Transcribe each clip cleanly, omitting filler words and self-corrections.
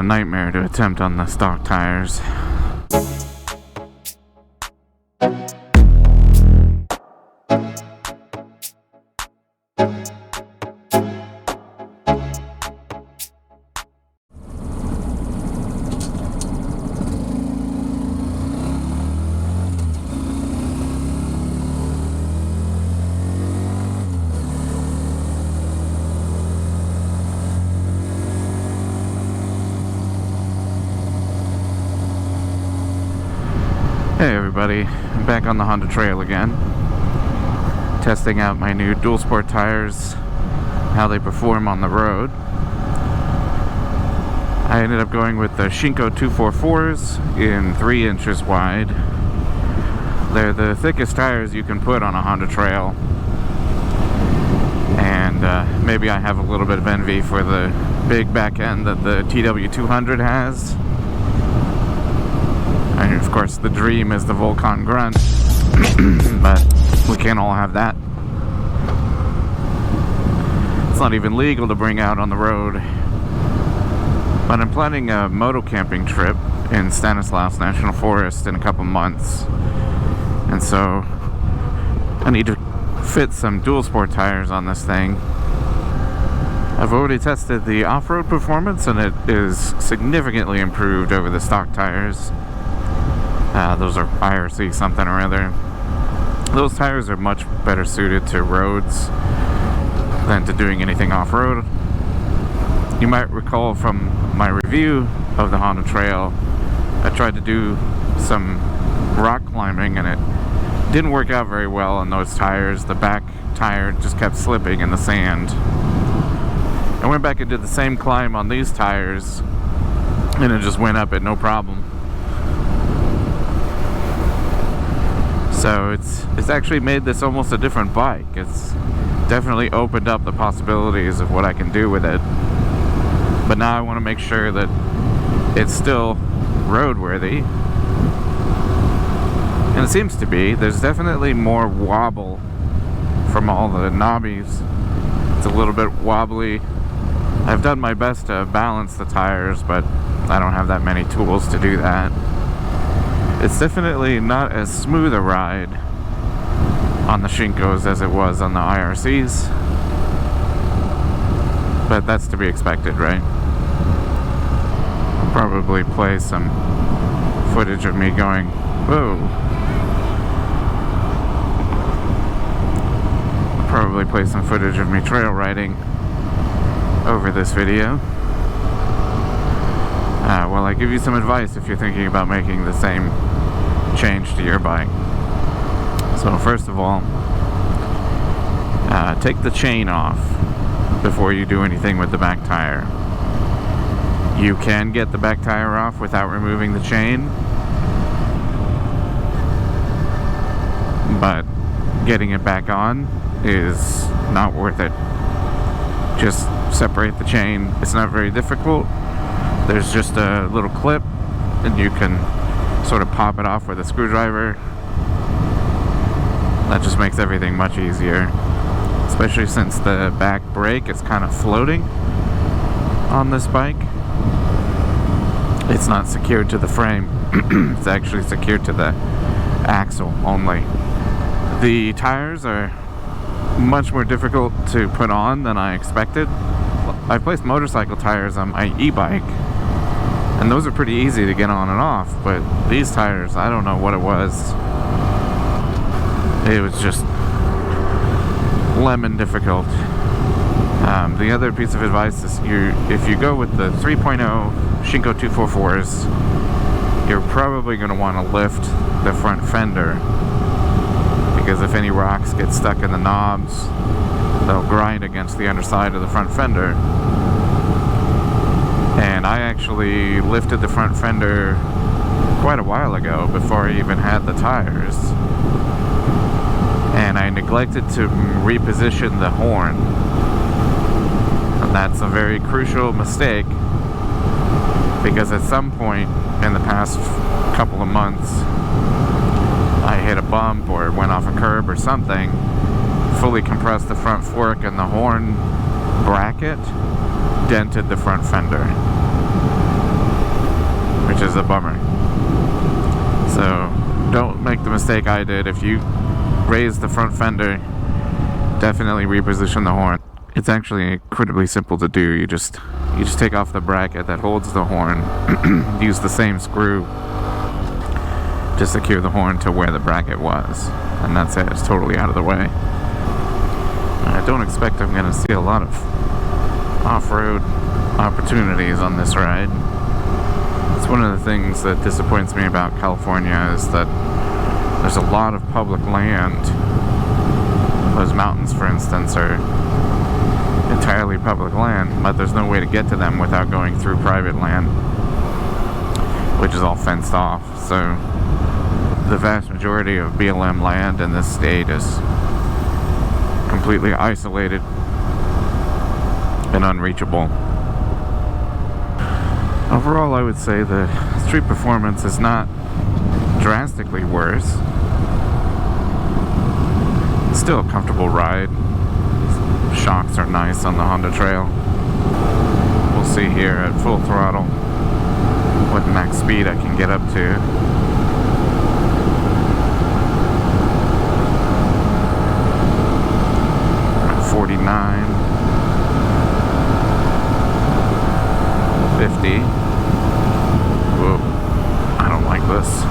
a nightmare to attempt on the stock tires. Hey everybody, I'm back on the Honda Trail again, testing out my new dual sport tires, how they perform on the road. I ended up going with the Shinko 244s in 3 inches wide. They're the thickest tires you can put on a Honda Trail, and maybe I have a little bit of envy for the big back end that the TW200 has. And of course the dream is the Volcon Grunt, but we can't all have that. It's not even legal to bring out on the road. But I'm planning a moto camping trip in Stanislaus National Forest in a couple months, and so I need to fit some dual sport tires on this thing. I've already tested the off-road performance and it is significantly improved over the stock tires. Those are IRC something or other. Those tires are much better suited to roads than to doing anything off-road. You might recall from my review of the Honda Trail, I tried to do some rock climbing and it didn't work out very well on those tires. The back tire just kept slipping in the sand. I went back and did the same climb on these tires and it just went up at no problem. So it's actually made this almost a different bike. It's definitely opened up the possibilities of what I can do with it. But now I want to make sure that it's still roadworthy. And it seems to be. There's definitely more wobble from all the knobbies. It's a little bit wobbly. I've done my best to balance the tires, but I don't have that many tools to do that. It's definitely not as smooth a ride on the Shinkos as it was on the IRCs, but that's to be expected, right? I'll probably play some footage of me going, whoa. I'll probably play some footage of me trail riding over this video. Well, I give you some advice if you're thinking about making the same change to your bike. So first of all, take the chain off before you do anything with the back tire. You can get the back tire off without removing the chain, but getting it back on is not worth it. Just separate the chain. It's not very difficult. There's just a little clip and you can sort of pop it off with a screwdriver. That just makes everything much easier, especially since the back brake is kind of floating on this bike. It's not secured to the frame. It's actually secured to the axle only. The tires are much more difficult to put on than I expected. I placed motorcycle tires on my e-bike, and those are pretty easy to get on and off, but these tires, I don't know what it was. It was just lemon difficult. The other piece of advice is if you go with the 3.0 Shinko 244s, you're probably going to want to lift the front fender, because if any rocks get stuck in the knobs, they'll grind against the underside of the front fender. And I actually lifted the front fender quite a while ago, before I even had the tires, and I neglected to reposition the horn, and that's a very crucial mistake, because at some point in the past couple of months I hit a bump or went off a curb or something, fully compressed the front fork, and the horn bracket dented the front fender. is a bummer. So don't make the mistake I did. If you raise the front fender, definitely reposition the horn. It's actually incredibly simple to do. You just take off the bracket that holds the horn, use the same screw to secure the horn to where the bracket was, and that's it. It's totally out of the way. I don't expect I'm going to see a lot of off-road opportunities on this ride. It's one of the things that disappoints me about California is that there's a lot of public land. Those mountains, for instance, are entirely public land, but there's no way to get to them without going through private land, which is all fenced off. So the vast majority of BLM land in this state is completely isolated and unreachable. Overall, I would say the street performance is not drastically worse. It's still a comfortable ride. Shocks are nice on the Honda Trail. We'll see here at full throttle what max speed I can get up to. 49, 50. Whoa, I don't like this.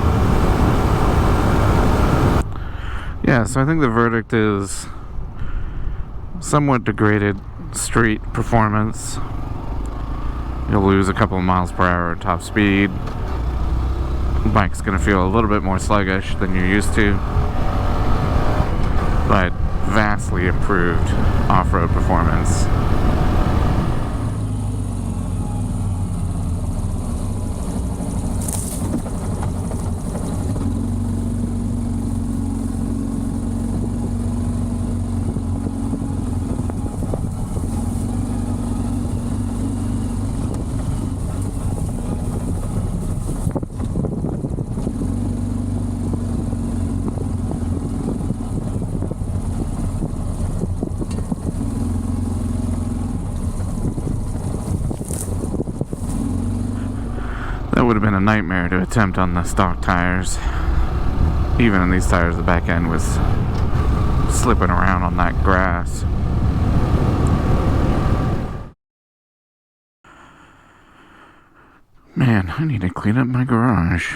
Yeah, so I think the verdict is somewhat degraded street performance. You'll lose a couple of miles per hour at top speed. The bike's gonna feel a little bit more sluggish than you're used to, but vastly improved off-road performance. That would have been a nightmare to attempt on the stock tires. Even on these tires, the back end was slipping around on that grass. Man, I need to clean up my garage.